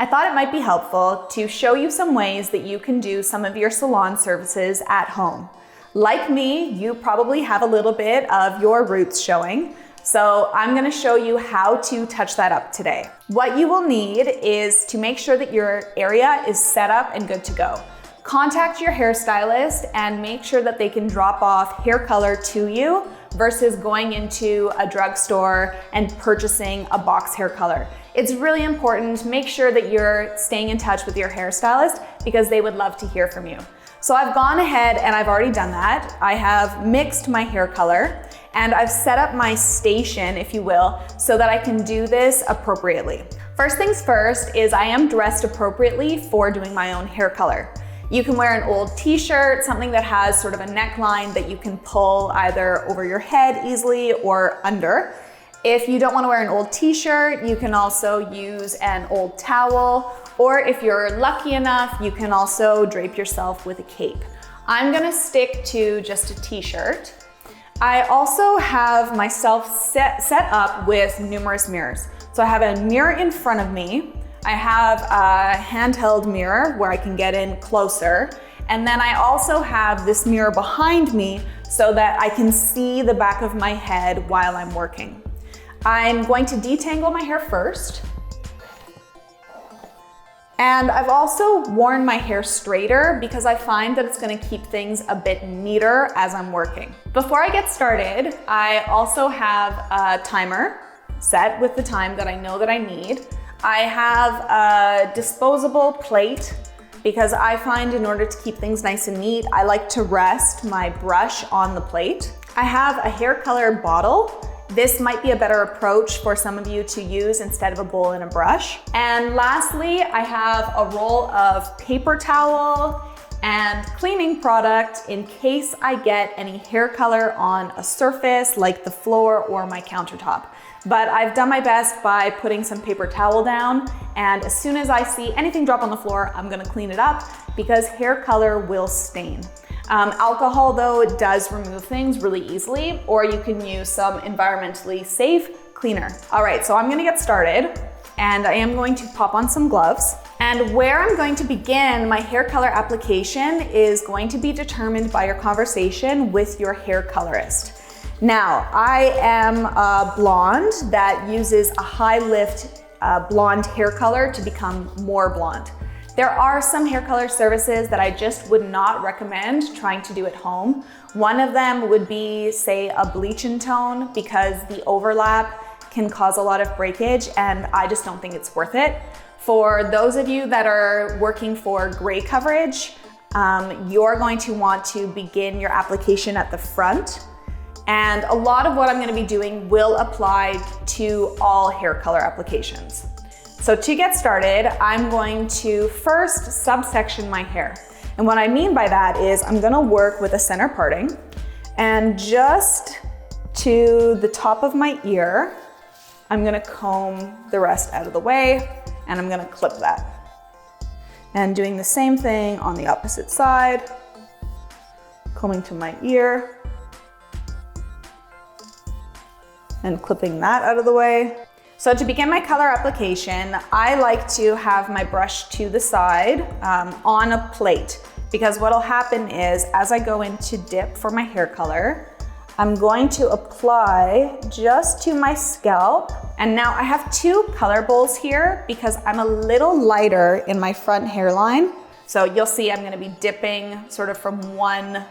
I thought it might be helpful to show you some ways that you can do some of your salon services at home. Like me, you probably have a little bit of your roots showing, so I'm gonna show you how to touch that up today. What you will need is to make sure that your area is set up and good to go. Contact your hairstylist and make sure that they can drop off hair color to you versus going into a drugstore and purchasing a box hair color. It's really important to make sure that you're staying in touch with your hairstylist because they would love to hear from you. So I've gone ahead and I've already done that. I have mixed my hair color and I've set up my station, if you will, so that I can do this appropriately. First things first is I am dressed appropriately for doing my own hair color. You can wear an old t-shirt, something that has sort of a neckline that you can pull either over your head easily or under. If you don't want to wear an old t-shirt, you can also use an old towel, or if you're lucky enough, you can also drape yourself with a cape. I'm gonna stick to just a t-shirt. I also have myself set up with numerous mirrors. So I have a mirror in front of me. I have a handheld mirror where I can get in closer. And then I also have this mirror behind me so that I can see the back of my head while I'm working. I'm going to detangle my hair first. And I've also worn my hair straighter because I find that it's gonna keep things a bit neater as I'm working. Before I get started, I also have a timer set with the time that I know that I need. I have a disposable plate because I find in order to keep things nice and neat, I like to rest my brush on the plate. I have a hair color bottle. This might be a better approach for some of you to use instead of a bowl and a brush. And lastly, I have a roll of paper towel and cleaning product in case I get any hair color on a surface like the floor or my countertop. But I've done my best by putting some paper towel down, and as soon as I see anything drop on the floor, I'm gonna clean it up because hair color will stain. Alcohol though, it does remove things really easily, or you can use some environmentally safe cleaner. All right, so I'm gonna get started and I am going to pop on some gloves. And where I'm going to begin my hair color application is going to be determined by your conversation with your hair colorist. Now, I am a blonde that uses a high lift blonde hair color to become more blonde. There are some hair color services that I just would not recommend trying to do at home. One of them would be, say, a bleach and tone because the overlap can cause a lot of breakage and I just don't think it's worth it. For those of you that are working for gray coverage, you're going to want to begin your application at the front. And a lot of what I'm gonna be doing will apply to all hair color applications. So to get started, I'm going to first subsection my hair. And what I mean by that is I'm gonna work with a center parting and just to the top of my ear, I'm gonna comb the rest out of the way and I'm gonna clip that. And doing the same thing on the opposite side, combing to my ear, and clipping that out of the way. So to begin my color application, I like to have my brush to the side on a plate because what'll happen is as I go in to dip for my hair color, I'm going to apply just to my scalp. And now I have two color bowls here because I'm a little lighter in my front hairline. So you'll see I'm gonna be dipping sort of from one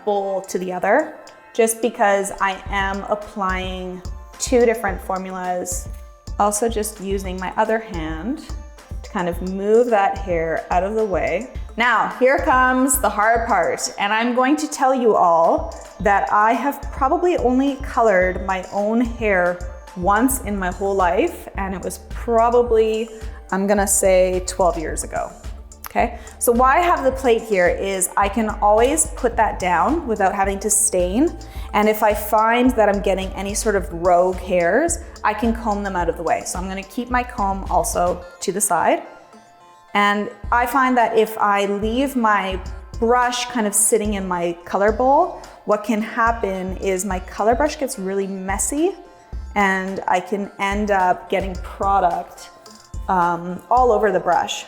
bowl to the other, just because I am applying two different formulas. Also just using my other hand to kind of move that hair out of the way. Now, here comes the hard part, and I'm going to tell you all that I have probably only colored my own hair once in my whole life, and it was probably, I'm gonna say 12 years ago. Okay, so why I have the plate here is I can always put that down without having to stain. And if I find that I'm getting any sort of rogue hairs, I can comb them out of the way. So I'm gonna keep my comb also to the side. And I find that if I leave my brush kind of sitting in my color bowl, what can happen is my color brush gets really messy and I can end up getting product all over the brush.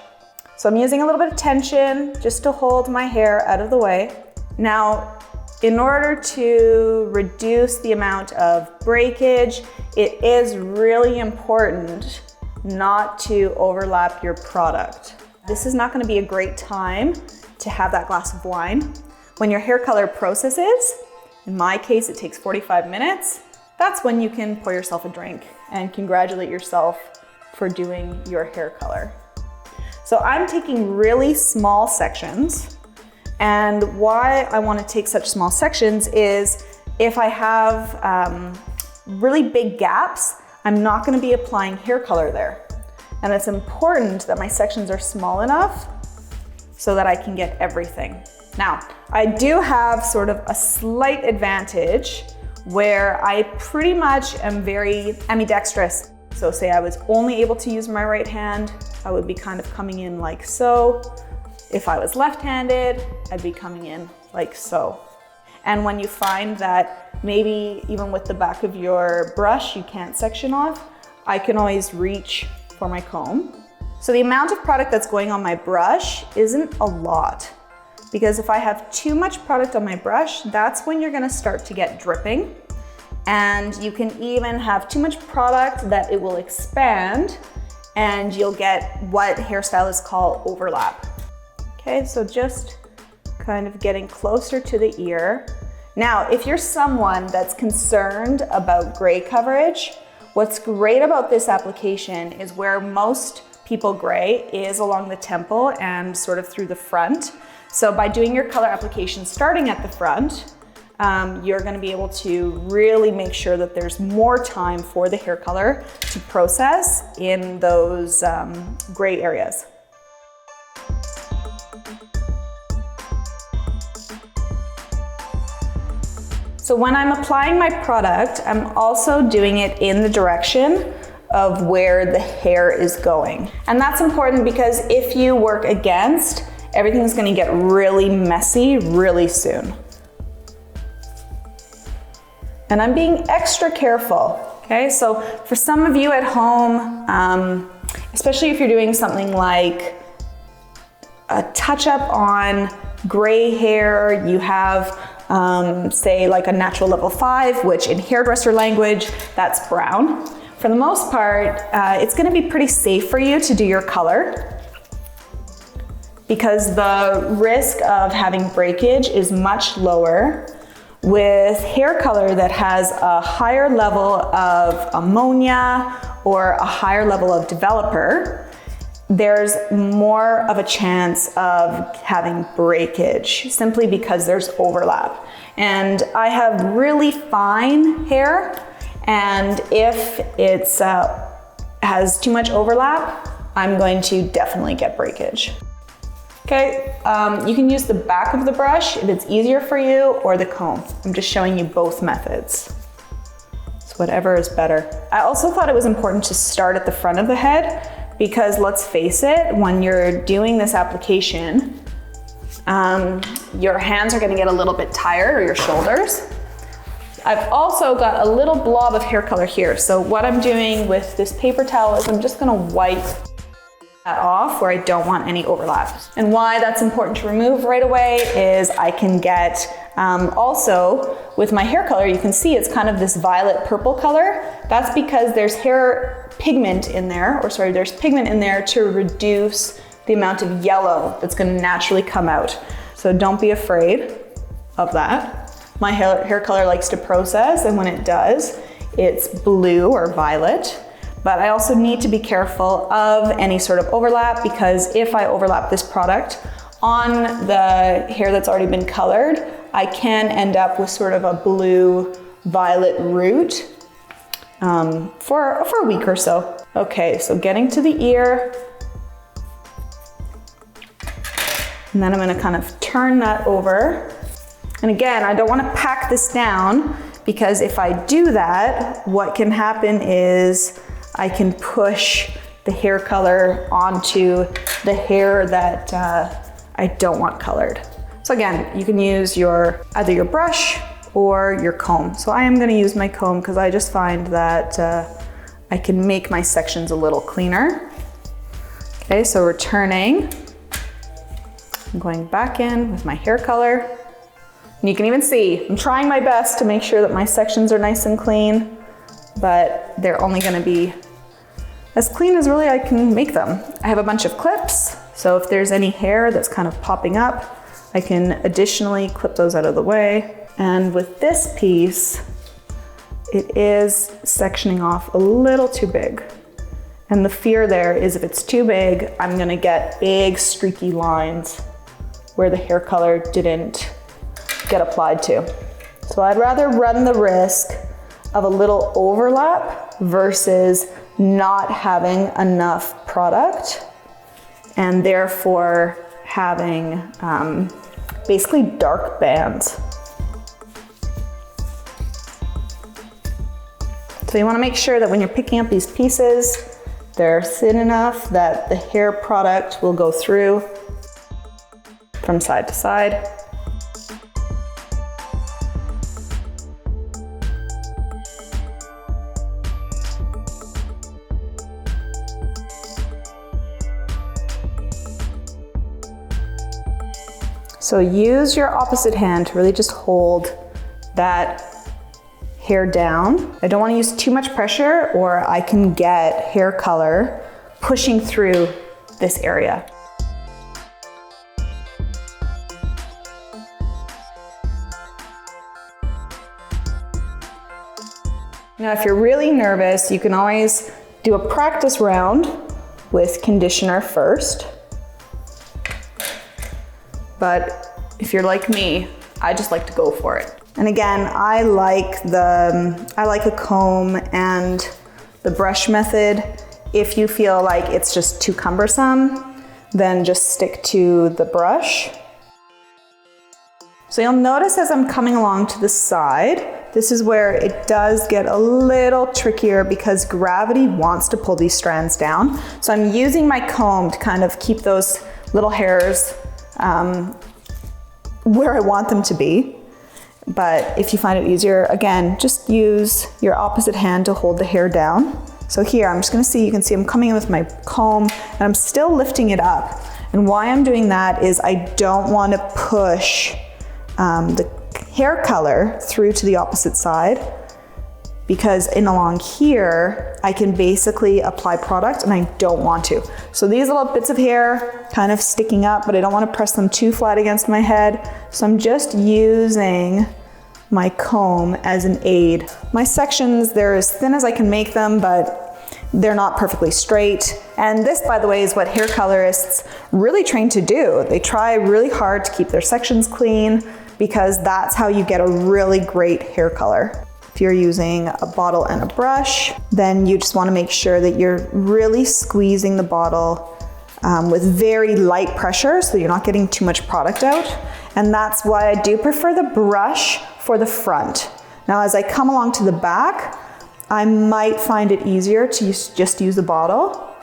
So I'm using a little bit of tension just to hold my hair out of the way. Now, in order to reduce the amount of breakage, it is really important not to overlap your product. This is not going to be a great time to have that glass of wine. When your hair color processes, in my case, it takes 45 minutes. That's when you can pour yourself a drink and congratulate yourself for doing your hair color. So I'm taking really small sections, and why I want to take such small sections is if I have really big gaps, I'm not going to be applying hair color there. And it's important that my sections are small enough so that I can get everything. Now, I do have sort of a slight advantage where I pretty much am very ambidextrous. So say I was only able to use my right hand, I would be kind of coming in like so. If I was left-handed, I'd be coming in like so. And when you find that maybe even with the back of your brush you can't section off, I can always reach for my comb. So the amount of product that's going on my brush isn't a lot, because if I have too much product on my brush, that's when you're gonna start to get dripping. And you can even have too much product that it will expand and you'll get what hairstylists call overlap. Okay, so just kind of getting closer to the ear. Now, if you're someone that's concerned about gray coverage, what's great about this application is where most people gray is along the temple and sort of through the front. So by doing your color application starting at the front, you're going to be able to really make sure that there's more time for the hair color to process in those gray areas. So when I'm applying my product, I'm also doing it in the direction of where the hair is going. And that's important because if you work against, everything's going to get really messy really soon. And I'm being extra careful, okay? So for some of you at home, especially if you're doing something like a touch-up on gray hair, you have, say like a natural level 5, which in hairdresser language, that's brown. For the most part, it's gonna be pretty safe for you to do your color because the risk of having breakage is much lower. With hair color that has a higher level of ammonia or a higher level of developer, there's more of a chance of having breakage simply because there's overlap. And I have really fine hair, and if it's has too much overlap, I'm going to definitely get breakage. Okay, you can use the back of the brush if it's easier for you, or the comb. I'm just showing you both methods. So whatever is better. I also thought it was important to start at the front of the head because let's face it, when you're doing this application, your hands are gonna get a little bit tired, or your shoulders. I've also got a little blob of hair color here. So what I'm doing with this paper towel is I'm just gonna wipe that off where I don't want any overlap. And why that's important to remove right away is I can get, also with my hair color, you can see it's kind of this violet purple color. That's because there's hair pigment in there, or sorry, there's pigment in there to reduce the amount of yellow that's gonna naturally come out. So don't be afraid of that. My hair color likes to process, and when it does, it's blue or violet. But I also need to be careful of any sort of overlap, because if I overlap this product on the hair that's already been colored, I can end up with sort of a blue violet root for a week or so. Okay, so getting to the ear, and then I'm gonna kind of turn that over. And again, I don't wanna pack this down, because if I do that, what can happen is I can push the hair color onto the hair that I don't want colored. So again, you can use either your brush or your comb. So I am gonna use my comb because I just find that I can make my sections a little cleaner. Okay, so returning, I'm going back in with my hair color. And you can even see, I'm trying my best to make sure that my sections are nice and clean, but they're only gonna be as clean as really I can make them. I have a bunch of clips, so if there's any hair that's kind of popping up, I can additionally clip those out of the way. And with this piece, it is sectioning off a little too big. And the fear there is if it's too big, I'm gonna get big streaky lines where the hair color didn't get applied to. So I'd rather run the risk of a little overlap versus not having enough product and therefore having basically dark bands. So you wanna make sure that when you're picking up these pieces, they're thin enough that the hair product will go through from side to side. So use your opposite hand to really just hold that hair down. I don't want to use too much pressure or I can get hair color pushing through this area. Now, if you're really nervous, you can always do a practice round with conditioner first. But if you're like me, I just like to go for it. And again, I like a comb and the brush method. If you feel like it's just too cumbersome, then just stick to the brush. So you'll notice as I'm coming along to the side, this is where it does get a little trickier because gravity wants to pull these strands down. So I'm using my comb to kind of keep those little hairs where I want them to be. But if you find it easier, again, just use your opposite hand to hold the hair down. So here, I'm just gonna see, you can see I'm coming in with my comb and I'm still lifting it up. And why I'm doing that is I don't wanna push the hair color through to the opposite side, because in along here, I can basically apply product and I don't want to. So these little bits of hair kind of sticking up, but I don't want to press them too flat against my head. So I'm just using my comb as an aid. My sections, they're as thin as I can make them, but they're not perfectly straight. And this, by the way, is what hair colorists really train to do. They try really hard to keep their sections clean because that's how you get a really great hair color. If you're using a bottle and a brush, then you just want to make sure that you're really squeezing the bottle with very light pressure so you're not getting too much product out. And that's why I do prefer the brush for the front. Now, as I come along to the back, I might find it easier to just use the bottle.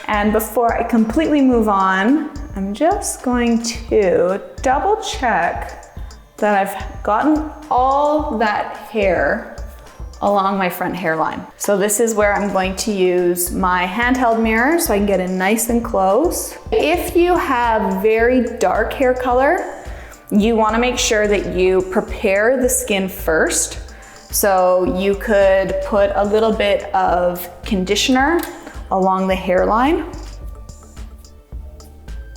And before I completely move on, I'm just going to double check that I've gotten all that hair along my front hairline. So this is where I'm going to use my handheld mirror so I can get in nice and close. If you have very dark hair color, you wanna make sure that you prepare the skin first. So you could put a little bit of conditioner along the hairline,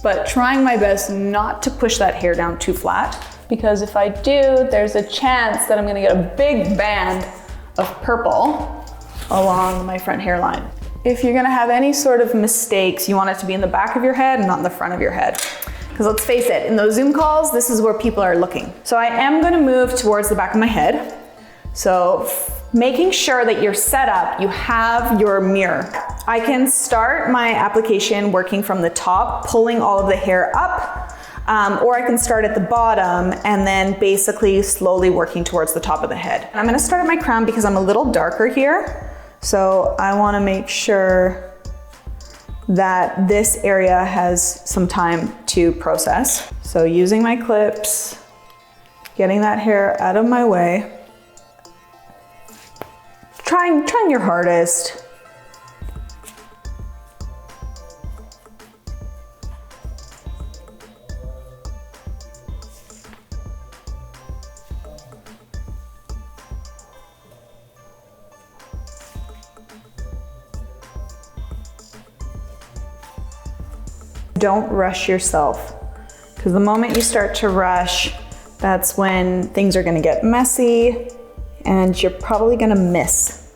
but trying my best not to push that hair down too flat, because if I do, there's a chance that I'm gonna get a big band of purple along my front hairline. If you're gonna have any sort of mistakes, you want it to be in the back of your head and not in the front of your head. Because let's face it, in those Zoom calls, this is where people are looking. So I am gonna move towards the back of my head. So making sure that you're set up, you have your mirror. I can start my application working from the top, pulling all of the hair up, or I can start at the bottom and then basically slowly working towards the top of the head. And I'm gonna start at my crown because I'm a little darker here. So I wanna make sure that this area has some time to process. So using my clips, getting that hair out of my way, trying your hardest. don't rush yourself. Because the moment you start to rush, that's when things are gonna get messy and you're probably gonna miss.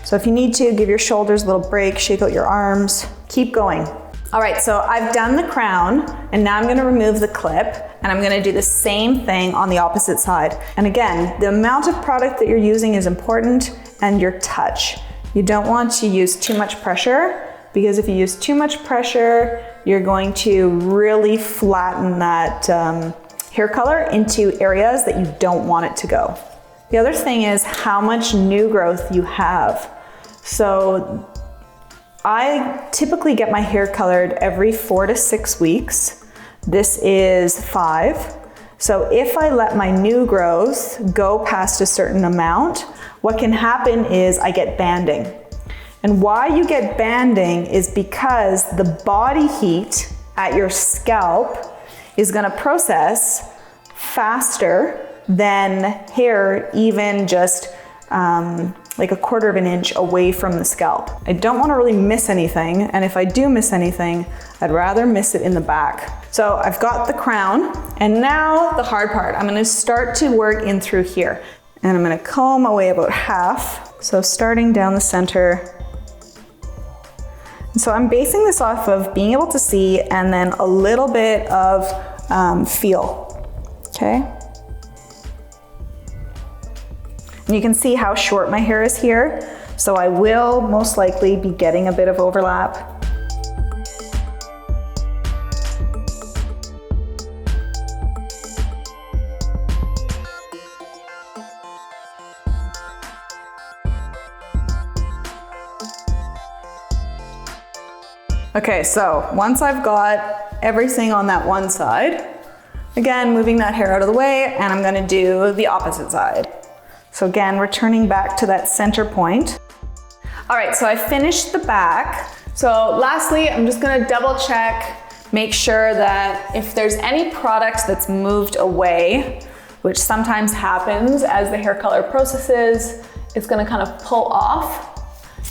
So if you need to, give your shoulders a little break, shake out your arms, keep going. All right, so I've done the crown and now I'm gonna remove the clip and I'm gonna do the same thing on the opposite side. And again, the amount of product that you're using is important and your touch. You don't want to use too much pressure because if you use too much pressure, you're going to really flatten that hair color into areas that you don't want it to go. The other thing is how much new growth you have. So I typically get my hair colored every 4 to 6 weeks. This is 5. So if I let my new growth go past a certain amount, what can happen is I get banding. And why you get banding is because the body heat at your scalp is gonna process faster than hair even just like 1/4 of an inch away from the scalp. I don't wanna really miss anything, and if I do miss anything, I'd rather miss it in the back. So I've got the crown, and now the hard part. I'm gonna start to work in through here, and I'm gonna comb away about half. So starting down the center. And so I'm basing this off of being able to see and then a little bit of feel, okay? And you can see how short my hair is here. So I will most likely be getting a bit of overlap. Okay, so once I've got everything on that one side, again, moving that hair out of the way, and I'm gonna do the opposite side. So again, returning back to that center point. All right, so I finished the back. So lastly, I'm just gonna double check, make sure that if there's any product that's moved away, which sometimes happens as the hair color processes, it's gonna kind of pull off.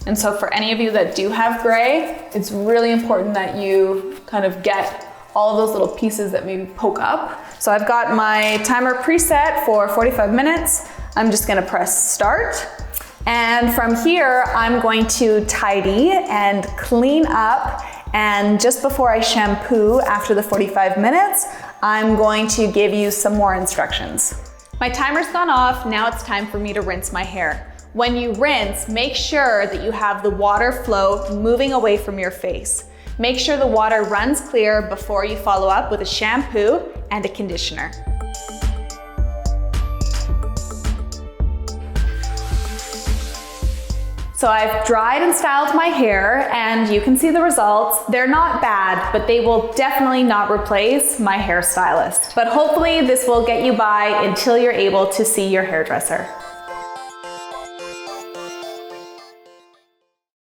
And so for any of you that do have gray, it's really important that you kind of get all of those little pieces that maybe poke up. So I've got my timer preset for 45 minutes. I'm just gonna press start. And from here, I'm going to tidy and clean up. And just before I shampoo after the 45 minutes, I'm going to give you some more instructions. My timer's gone off. Now it's time for me to rinse my hair. When you rinse, make sure that you have the water flow moving away from your face. Make sure the water runs clear before you follow up with a shampoo and a conditioner. So I've dried and styled my hair and you can see the results. They're not bad, but they will definitely not replace my hairstylist. But hopefully this will get you by until you're able to see your hairdresser.